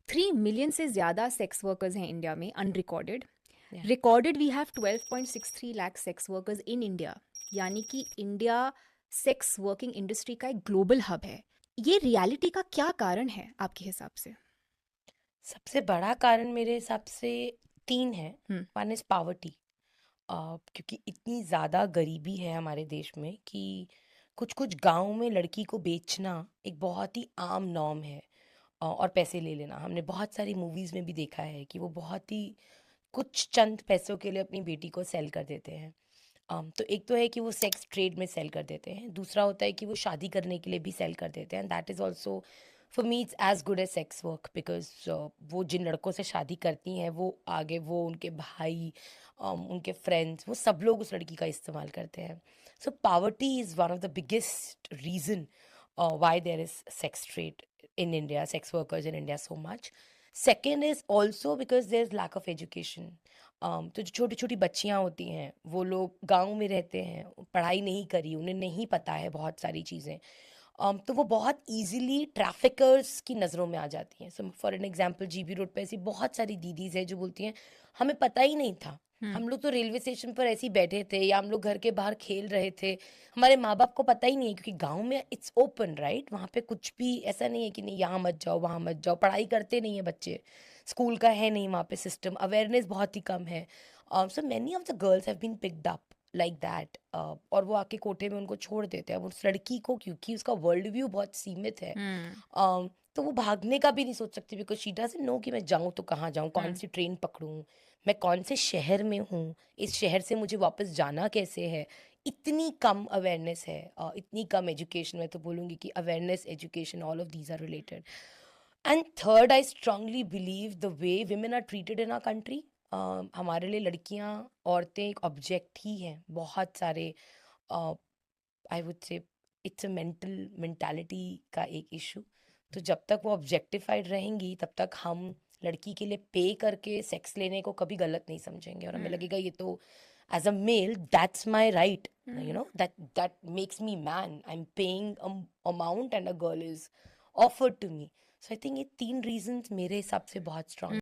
3 million से ज़्यादा sex workers हैं इंडिया में unrecorded. Yeah. Recorded we have 12.63 lakh sex workers in India. यानी कि इंडिया सेक्स वर्किंग इंडस्ट्री का एक ग्लोबल हब है. ये रियलिटी का क्या कारण है आपके हिसाब से? सबसे बड़ा कारण मेरे हिसाब से 3 है। हम्म. One is poverty. क्योंकि इतनी ज़्यादा गरीबी है हमारे देश में कि कुछ-कुछ गाँव में लड़की को बेचना एक बहुत ही आम नॉर्म है। और पैसे ले लेना। हमने बहुत सारी मूवीज़ में भी देखा है कि वो बहुत ही कुछ चंद पैसों के लिए अपनी बेटी को सेल कर देते हैं। तो एक तो है कि वो सेक्स ट्रेड में सेल कर देते हैं, दूसरा होता है कि वो शादी करने के लिए भी सेल कर देते हैं. That is also for me it's as good as sex work, because वो जिन लड़कों से शादी करती हैं वो आगे वो उनके भाई, उनके फ्रेंड्स, वो सब लोग उस लड़की का इस्तेमाल करते हैं. So poverty is one of the biggest reason why there is sex trade in India, sex workers in India so much. Second is also because there's lack of education. तो जो छोटी छोटी बच्चियां होती हैं वो लोग गांव में रहते हैं, पढ़ाई नहीं करी, उन्हें नहीं पता है बहुत सारी चीज़ें. तो वो बहुत इजीली ट्रैफिकर्स की नज़रों में आ जाती हैं. So for an example GB road पे ऐसी बहुत सारी दीदीज हैं जो बोलती हैं हमें पता ही नहीं था, हम लोग तो रेलवे स्टेशन पर ऐसे ही बैठे थे या हम लोग घर के बाहर खेल रहे थे, हमारे माँ बाप को पता ही नहीं है. क्योंकि गांव में इट्स ओपन राइट, वहाँ पे कुछ भी ऐसा नहीं है कि नहीं यहाँ मत जाओ वहाँ मत जाओ, पढ़ाई करते नहीं है बच्चे, स्कूल का है नहीं वहाँ पे सिस्टम, अवेयरनेस बहुत ही कम है. So many of the girls have been picked up like that. और वो आके कोठे में उनको छोड़ देते हैं. अब उस लड़की को क्योंकि उसका वर्ल्ड व्यू बहुत सीमित है, तो वो भागने का भी नहीं सोच सकती, बिकॉज शी डजंट नो कि मैं जाऊँ तो कहाँ जाऊँ, कौन सी ट्रेन पकड़ूँ, मैं कौन से शहर में हूँ, इस शहर से मुझे वापस जाना कैसे है. इतनी कम अवेयरनेस है, इतनी कम एजुकेशन. मैं तो बोलूँगी कि awareness, education, all of these are related. And third, I strongly believe the way women are treated in our country. हमारे लिए लड़कियां, औरतें एक ऑब्जेक्ट ही हैं. बहुत सारे, I would say it's a mental mentality का एक इशू. तो जब तक वो ऑब्जेक्टिफाइड रहेंगी तब तक हम लड़की के लिए पे करके सेक्स लेने को कभी गलत नहीं समझेंगे, और हमें लगेगा ये तो as a male that's my right, you know, that makes me man. I am paying amount and a girl is offered to me. So I think ये 3 रीजंस मेरे हिसाब से बहुत स्ट्रांग